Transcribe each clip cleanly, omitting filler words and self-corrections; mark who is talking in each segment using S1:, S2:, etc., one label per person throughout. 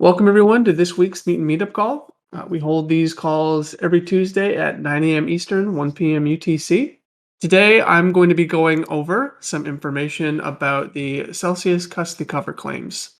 S1: Welcome everyone to this week's Mutant Meetup call. We hold these calls every Tuesday at 9 a.m. Eastern, 1 p.m. UTC. Today, I'm going to be going over some information about the Celsius custody cover claims.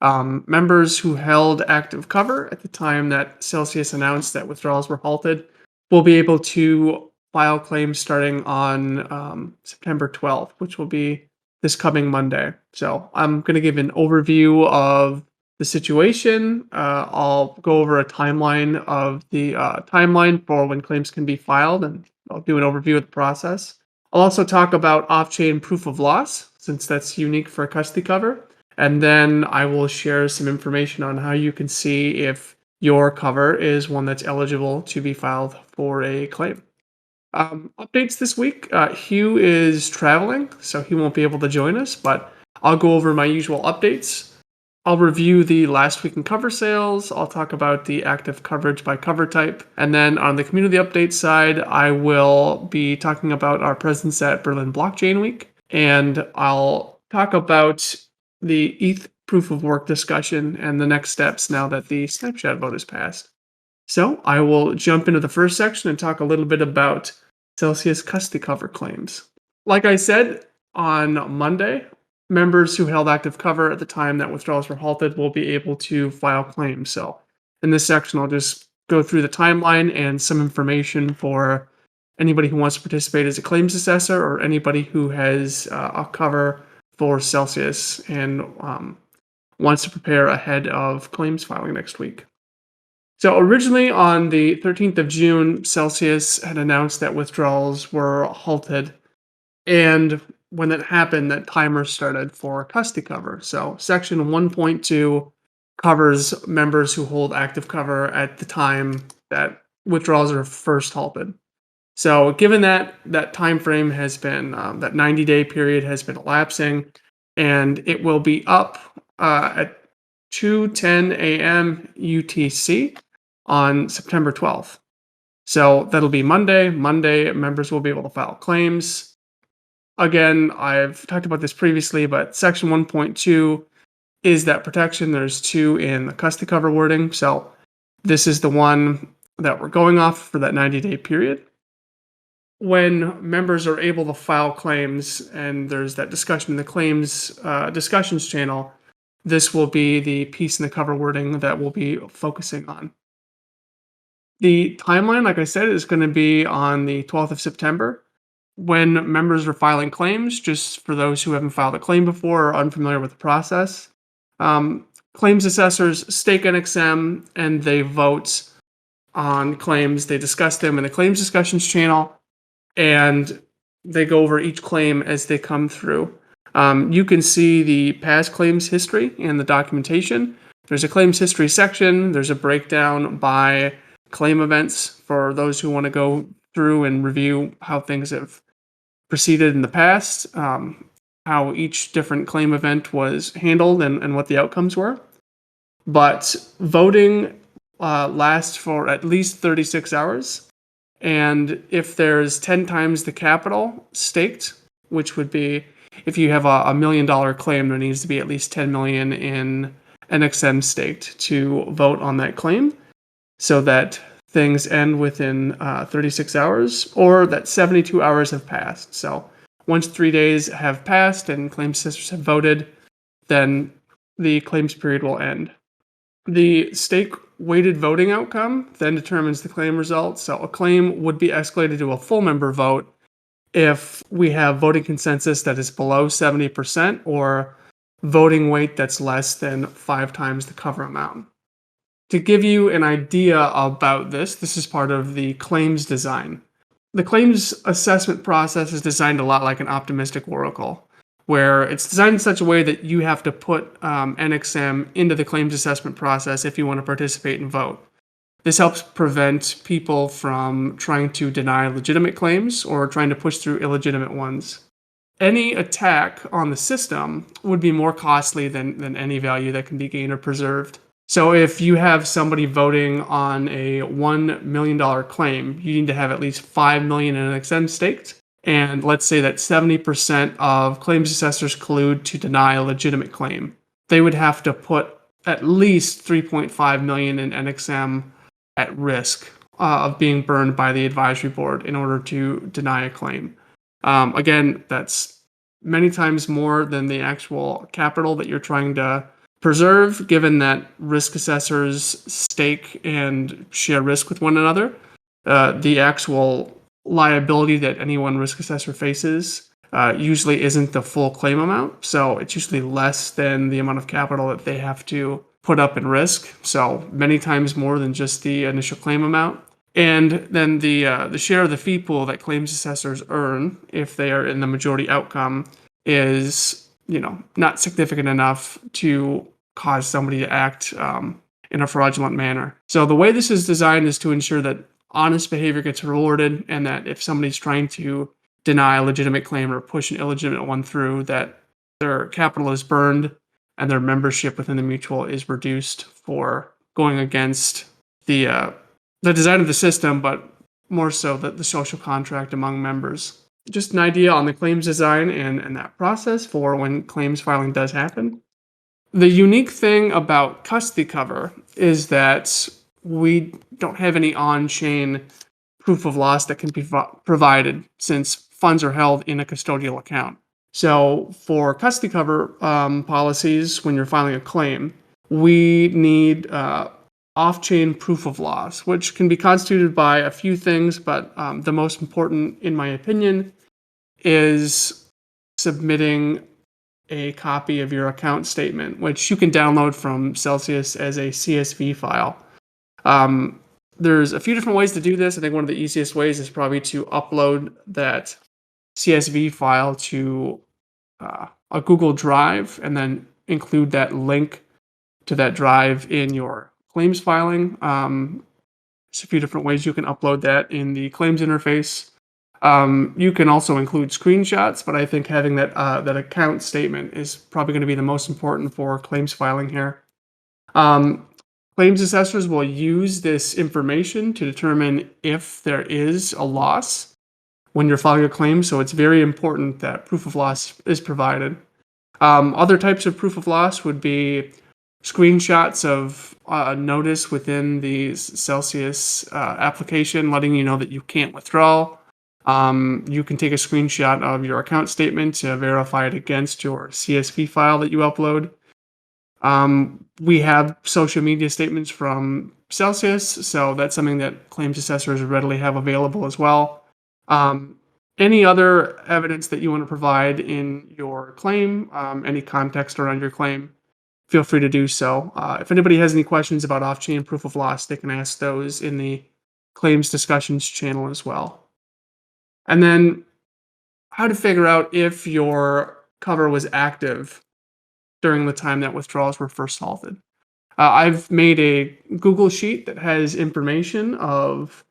S1: Members who held active cover at the time that Celsius announced that withdrawals were halted will be able to file claims starting on September 12th, which will be this coming Monday. So I'm going to give an overview of the situation. I'll go over a timeline of the timeline for when claims can be filed, and I'll do an overview of the process. I'll also talk about off-chain proof of loss, since that's unique for a custody cover. And then I will share some information on how you can see if your cover is one that's eligible to be filed for a claim. Updates this week. Hugh is traveling, so he won't be able to join us, but I'll go over my usual updates. I'll review the last week in cover sales. I'll talk about the active coverage by cover type. And then on the community update side, I will be talking about our presence at Berlin Blockchain Week. And I'll talk about the ETH proof of work discussion and the next steps now that the snapshot vote is passed. So I will jump into the first section and talk a little bit about Celsius custody cover claims. Like I said, on Monday, members who held active cover at the time that withdrawals were halted will be able to file claims. So in this section, I'll just go through the timeline and some information for anybody who wants to participate as a claims assessor or anybody who has a cover for Celsius and wants to prepare ahead of claims filing next week. So originally on the 13th of June, Celsius had announced that withdrawals were halted. And when that happened, that timer started for custody cover. So section 1.2 covers members who hold active cover at the time that withdrawals are first halted. So given that that time frame has been, that 90-day period has been elapsing, and it will be up at 2:10 a.m. UTC on September 12th. So that'll be Monday. Monday, members will be able to file claims. Again, I've talked about this previously, but section 1.2 is that protection. There's two in the custody cover wording. So this is the one that we're going off for that 90-day period. When members are able to file claims and there's that discussion in the claims discussions channel, this will be the piece in the cover wording that we'll be focusing on. The timeline, like I said, is going to be on the 12th of September when members are filing claims, just for those who haven't filed a claim before or unfamiliar with the process. Claims assessors stake NXM and they vote on claims. They discuss them in the claims discussions channel and they go over each claim as they come through. You can see the past claims history in the documentation. There's a claims history section. There's a breakdown by claim events for those who want to go through and review how things have proceeded in the past, how each different claim event was handled and what the outcomes were. But voting lasts for at least 36 hours. And if there's 10 times the capital staked, which would be if you have a $1 million claim, there needs to be at least 10 million in NXM staked to vote on that claim, so that things end within 36 hours or that 72 hours have passed. So once 3 days have passed and claims assessors have voted, then the claims period will end. The stake weighted voting outcome then determines the claim result. So a claim would be escalated to a full member vote if we have voting consensus that is below 70% or voting weight that's less than 5 times the cover amount. To give you an idea about this is part of the claims design. The claims assessment process is designed a lot like an optimistic oracle, where it's designed in such a way that you have to put NXM into the claims assessment process if you want to participate and vote. This helps prevent people from trying to deny legitimate claims or trying to push through illegitimate ones. Any attack on the system would be more costly than any value that can be gained or preserved. So if you have somebody voting on a $1 million claim, you need to have at least 5 million in NXM staked. And let's say that 70% of claims assessors collude to deny a legitimate claim. They would have to put at least 3.5 million in NXM at risk of being burned by the advisory board in order to deny a claim. Again, that's many times more than the actual capital that you're trying to preserve, given that risk assessors stake and share risk with one another. The actual liability that any one risk assessor faces usually isn't the full claim amount. So it's usually less than the amount of capital that they have to put up in risk. So many times more than just the initial claim amount. And then the share of the fee pool that claims assessors earn if they are in the majority outcome is, not significant enough to cause somebody to act in a fraudulent manner. So the way this is designed is to ensure that honest behavior gets rewarded, and that if somebody's trying to deny a legitimate claim or push an illegitimate one through, that their capital is burned and their membership within the mutual is reduced for going against the design of the system, but more so the social contract among members. Just an idea on the claims design and that process for when claims filing does happen. The unique thing about custody cover is that we don't have any on-chain proof of loss that can be provided, since funds are held in a custodial account. So for custody cover policies, when you're filing a claim, we need off-chain proof of loss, which can be constituted by a few things, but the most important, in my opinion, is submitting a copy of your account statement, which you can download from Celsius as a CSV file. There's a few different ways to do this. I think one of the easiest ways is probably to upload that CSV file to a Google Drive and then include that link to that drive in your claims filing. There's a few different ways you can upload that in the claims interface. You can also include screenshots, but I think having that account statement is probably going to be the most important for claims filing here. Claims assessors will use this information to determine if there is a loss when you're filing a claim, so it's very important that proof of loss is provided. Other types of proof of loss would be screenshots of a notice within the Celsius application letting you know that you can't withdraw. You can take a screenshot of your account statement to verify it against your CSV file that you upload. We have social media statements from Celsius, so that's something that claims assessors readily have available as well. Any other evidence that you want to provide in your claim, any context around your claim, feel free to do so. If anybody has any questions about off-chain proof of loss, they can ask those in the claims discussions channel as well. And then how to figure out if your cover was active during the time that withdrawals were first halted. I've made a Google sheet that has information of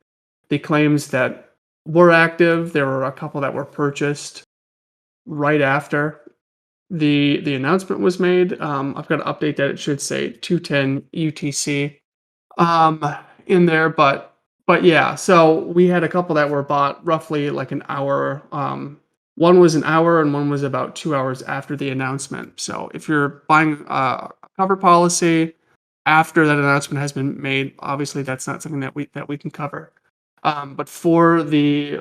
S1: the claims that were active. There were a couple that were purchased right after the announcement was made. I've got to update that. It should say 210 UTC in there, but yeah. So we had a couple that were bought roughly like an hour. One was an hour and one was about 2 hours after the announcement. So if you're buying a cover policy after that announcement has been made, obviously that's not something that we can cover. But for the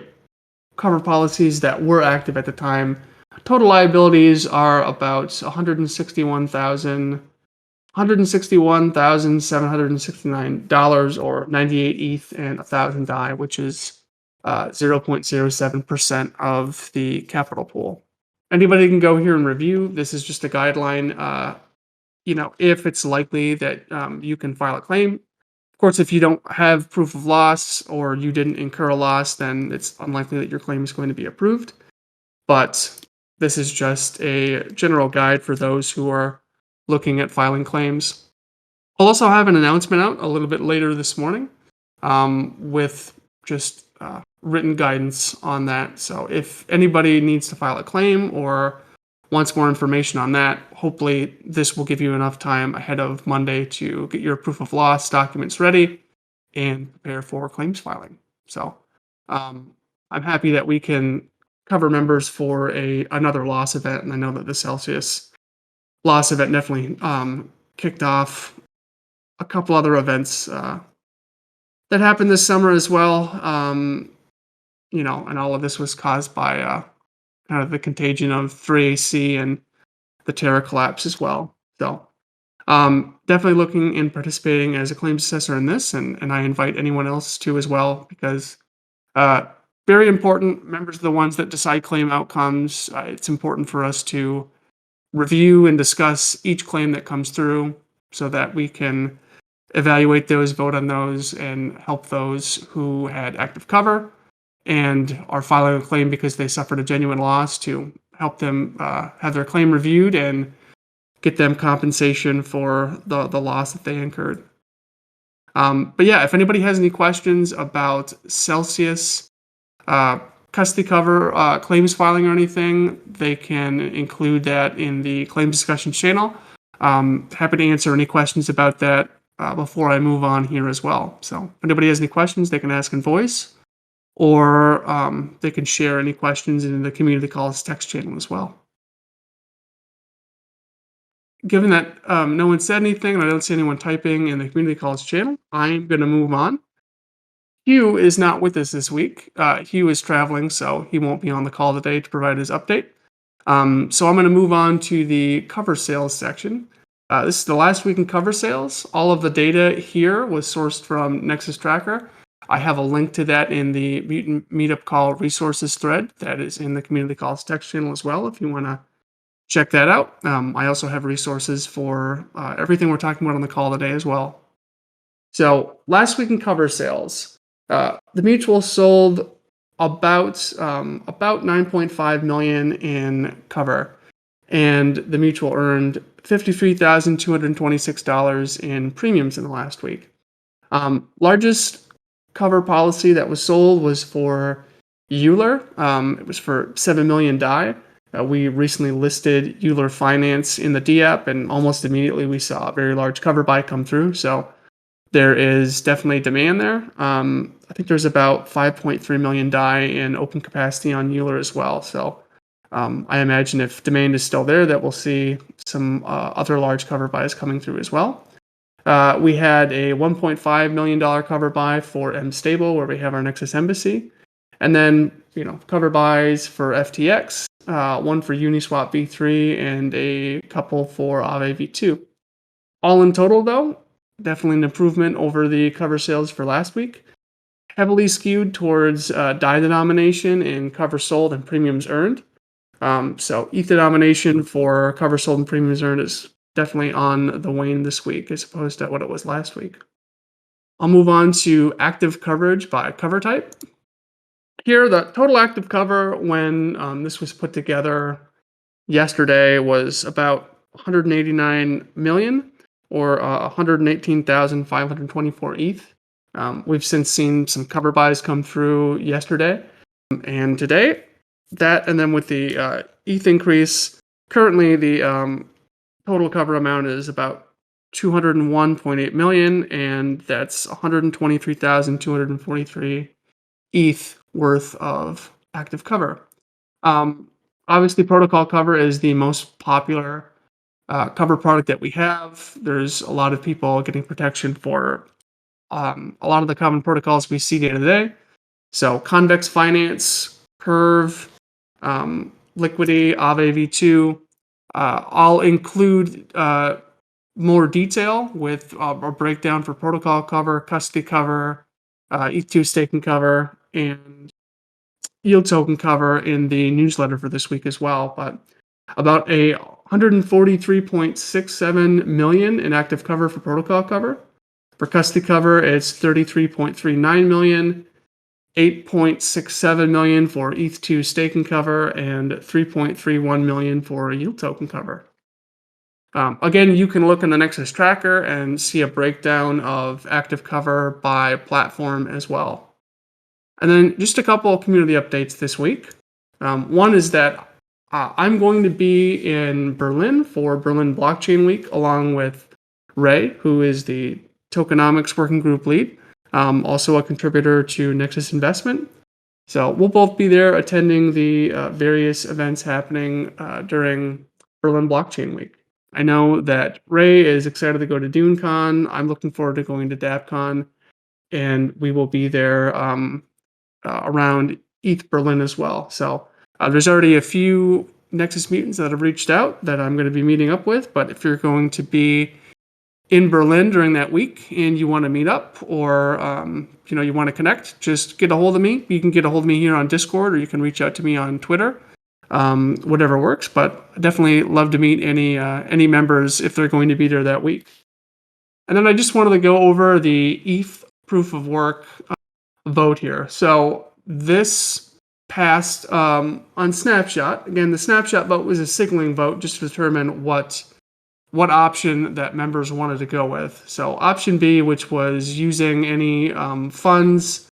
S1: cover policies that were active at the time, total liabilities are about $161,769 or 98 ETH and 1,000 DAI, which is 0.07% of the capital pool. Anybody can go here and review. This is just a guideline. If it's likely that you can file a claim. Of course, if you don't have proof of loss or you didn't incur a loss, then it's unlikely that your claim is going to be approved. But this is just a general guide for those who are looking at filing claims. I'll also have an announcement out a little bit later this morning with just written guidance on that. So if anybody needs to file a claim or wants more information on that, hopefully this will give you enough time ahead of Monday to get your proof of loss documents ready and prepare for claims filing. So I'm happy that we can cover members for another loss event, and I know that the Celsius loss event definitely kicked off a couple other events that happened this summer as well. And all of this was caused by kind of the contagion of 3AC and the Terra collapse as well. So definitely looking and participating as a claims assessor in this, and I invite anyone else to as well, because uh, very important members of the ones that decide claim outcomes. It's important for us to review and discuss each claim that comes through so that we can evaluate those, vote on those, and help those who had active cover and are filing a claim because they suffered a genuine loss, to help them have their claim reviewed and get them compensation for the loss that they incurred. But yeah, if anybody has any questions about Celsius, custody cover, claims filing, or anything, they can include that in the claims discussion channel. Happy to answer any questions about that before I move on here as well. So if anybody has any questions, they can ask in voice, or they can share any questions in the community calls text channel as well. Given that no one said anything and I don't see anyone typing in the community calls channel, I'm going to move on. Hugh is not with us this week. Hugh is traveling, so he won't be on the call today to provide his update. So I'm going to move on to the cover sales section. This is the last week in cover sales. All of the data here was sourced from Nexus Tracker. I have a link to that in the Mutant Meetup call resources thread that is in the community calls text channel as well, if you want to check that out. I also have resources for everything we're talking about on the call today as well. So last week in cover sales, the mutual sold about 9.5 million in cover, and the mutual earned $53,226 in premiums in the last week. Largest cover policy that was sold was for Euler. It was for 7 million DAI. We recently listed Euler Finance in the D app, and almost immediately we saw a very large cover buy come through. So there is definitely demand there. I think there's about 5.3 million DAI in open capacity on Euler as well. So I imagine if demand is still there, that we'll see some other large cover buys coming through as well. We had a $1.5 million cover buy for mStable, where we have our Nexus Embassy. And then, cover buys for FTX, one for Uniswap v3, and a couple for Aave v2. All in total, though, definitely an improvement over the cover sales for last week. Heavily skewed towards DAI denomination in cover sold and premiums earned. So ETH denomination for cover sold and premiums earned is definitely on the wane this week as opposed to what it was last week. I'll move on to active coverage by cover type. Here, the total active cover when this was put together yesterday was about 189 million, or 118,524 ETH. We've since seen some cover buys come through yesterday and today. That, and then with the ETH increase, currently the total cover amount is about 201.8 million, and that's 123,243 ETH worth of active cover. Obviously, protocol cover is the most popular cover product that we have. There's a lot of people getting protection for a lot of the common protocols we see day to day. So Convex Finance, Curve, Liquidity, Aave v2, I'll include more detail with a breakdown for protocol cover, custody cover, ETH2 staking cover, and yield token cover in the newsletter for this week as well. But about a 143.67 million in active cover for protocol cover. For custody cover, it's 33.39 million, 8.67 million for ETH2 staking cover, and 3.31 million for yield token cover. Again, you can look in the Nexus Tracker and see a breakdown of active cover by platform as well. And then just a couple of community updates this week. One is that I'm going to be in Berlin for Berlin Blockchain Week, along with Ray, who is the tokenomics working group lead, also a contributor to Nexus Investment. So we'll both be there attending the various events happening during Berlin Blockchain Week. I know that Ray is excited to go to DuneCon. I'm looking forward to going to DAppCon, and we will be there around ETH Berlin as well. So there's already a few Nexus mutants that have reached out that I'm going to be meeting up with. But if you're going to be in Berlin during that week and you want to meet up, or you want to connect, just get a hold of me. You can get a hold of me here on Discord, or you can reach out to me on Twitter. Whatever works, but I definitely love to meet any members if they're going to be there that week. And then I just wanted to go over the ETH proof of work vote here. So this passed on Snapshot. Again, the Snapshot vote was a signaling vote just to determine what option that members wanted to go with. So option B, which was using any funds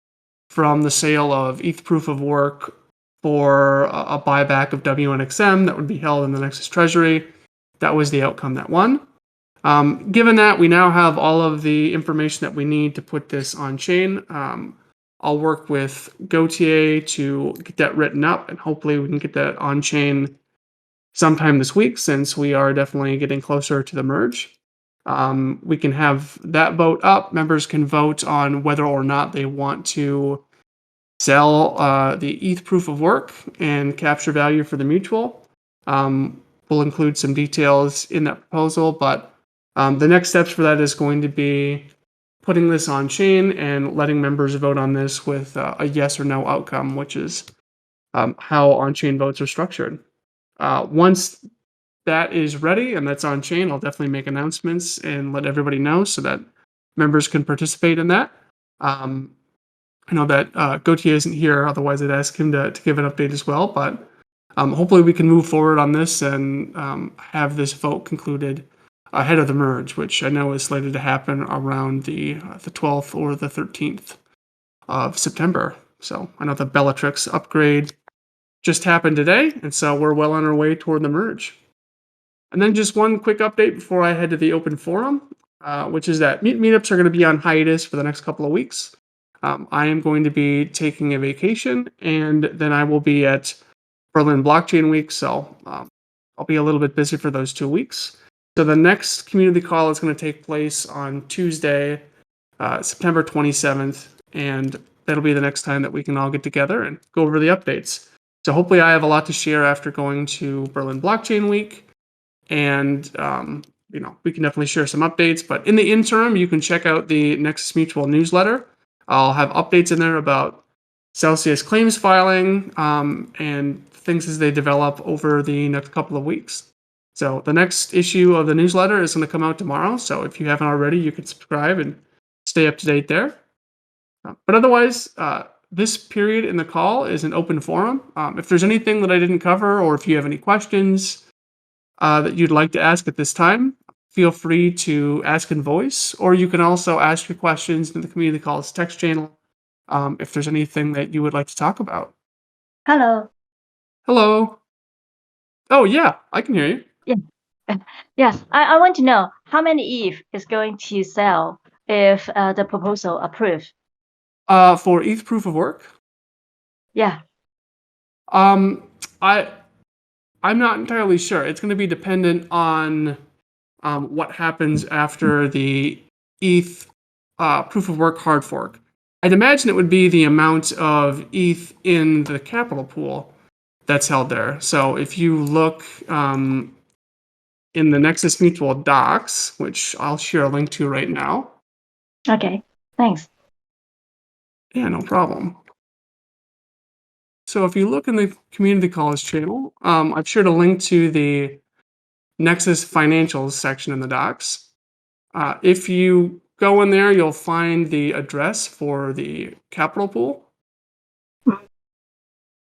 S1: from the sale of ETH proof of work for a buyback of WNXM that would be held in the Nexus Treasury. That was the outcome that won. Given that we now have all of the information that we need to put this on chain, I'll work with Gautier to get that written up, and hopefully we can get that on chain sometime this week, since we are definitely getting closer to the merge. We can have that vote up. Members can vote on whether or not they want to sell the ETH proof of work and capture value for the mutual. We'll include some details in that proposal, but the next steps for that is going to be putting this on chain and letting members vote on this with a yes or no outcome, which is how on-chain votes are structured. Once that is ready and that's on chain, I'll definitely make announcements and let everybody know so that members can participate in that. I know that Gautier isn't here, otherwise I'd ask him to give an update as well, but hopefully we can move forward on this and have this vote concluded ahead of the merge, which I know is slated to happen around the 12th or the 13th of September. So I know the Bellatrix upgrade just happened today, and so we're well on our way toward the merge. And then just one quick update before I head to the open forum, which is that meetups are going to be on hiatus for the next couple of weeks. I am going to be taking a vacation, and then I will be at Berlin Blockchain Week, so I'll be a little bit busy for those 2 weeks. So the next community call is going to take place on Tuesday, September 27th, and that'll be the next time that we can all get together and go over the updates. So hopefully I have a lot to share after going to Berlin Blockchain Week, and we can definitely share some updates. But in the interim, you can check out the Nexus Mutual newsletter. I'll have updates in there about Celsius claims filing and things as they develop over the next couple of weeks. So the next issue of the newsletter is going to come out tomorrow. So if you haven't already, you can subscribe and stay up to date there. But otherwise, this period in the call is an open forum. If there's anything that I didn't cover, or if you have any questions that you'd like to ask at this time, feel free to ask in voice, or you can also ask your questions in the community calls text channel if there's anything that you would like to talk about.
S2: Hello.
S1: Hello. Oh, yeah, I can hear you.
S2: Yeah. Yes, I want to know how many ETH is going to sell if the proposal approved.
S1: For ETH proof of work,
S2: Yeah.
S1: I'm not entirely sure. It's going to be dependent on what happens after the ETH proof of work hard fork. I'd imagine it would be the amount of ETH in the capital pool that's held there. So if you look in the Nexus Mutual docs, which I'll share a link to right now.
S2: Okay. Thanks.
S1: Yeah, no problem. So if you look in the community calls channel, I've shared a link to the Nexus financials section in the docs. If you go in there, you'll find the address for the capital pool.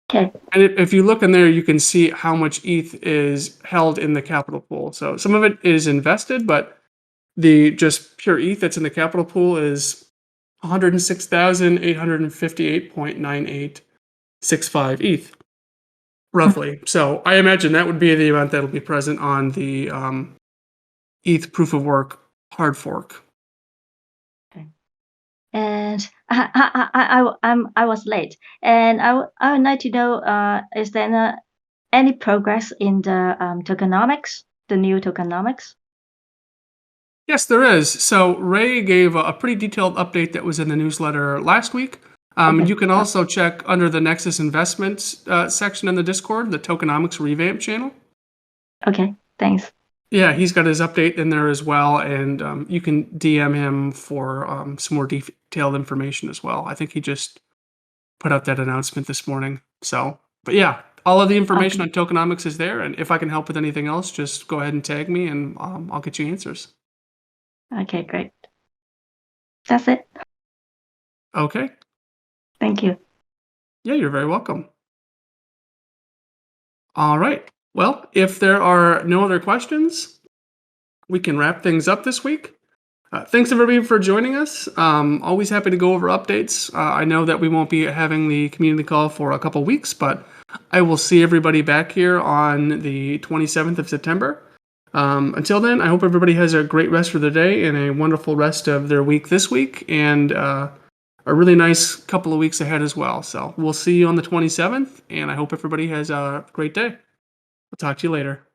S2: Okay.
S1: And if you look in there, you can see how much ETH is held in the capital pool. So some of it is invested, but the just pure ETH that's in the capital pool is 106,858.9865 ETH, roughly. So I imagine that would be the amount that'll be present on the ETH proof of work hard fork.
S2: Okay. And I was late, and I would like to know is there any progress in the tokenomics? the new tokenomics?
S1: Yes, there is. So Ray gave a pretty detailed update that was in the newsletter last week.
S2: Okay.
S1: You can also check under the Nexus Investments section in the Discord, the Tokenomics Revamp channel.
S2: Okay, thanks.
S1: Yeah, he's got his update in there as well, and you can DM him for some more detailed information as well. I think he just put out that announcement this morning. So, but yeah, all of the information
S2: Okay.
S1: on tokenomics is there, and if I can help with anything else, just go ahead and tag me, and I'll get you answers.
S2: Okay, great. That's it.
S1: Okay.
S2: Thank you.
S1: Yeah, you're very welcome. All right. Well, if there are no other questions, we can wrap things up this week. Thanks everybody for joining us. Always happy to go over updates. I know that we won't be having the community call for a couple weeks, but I will see everybody back here on the 27th of September. Until then, I hope everybody has a great rest of their day and a wonderful rest of their week this week, and a really nice couple of weeks ahead as well. So we'll see you on the 27th, and I hope everybody has a great day. We'll talk to you later.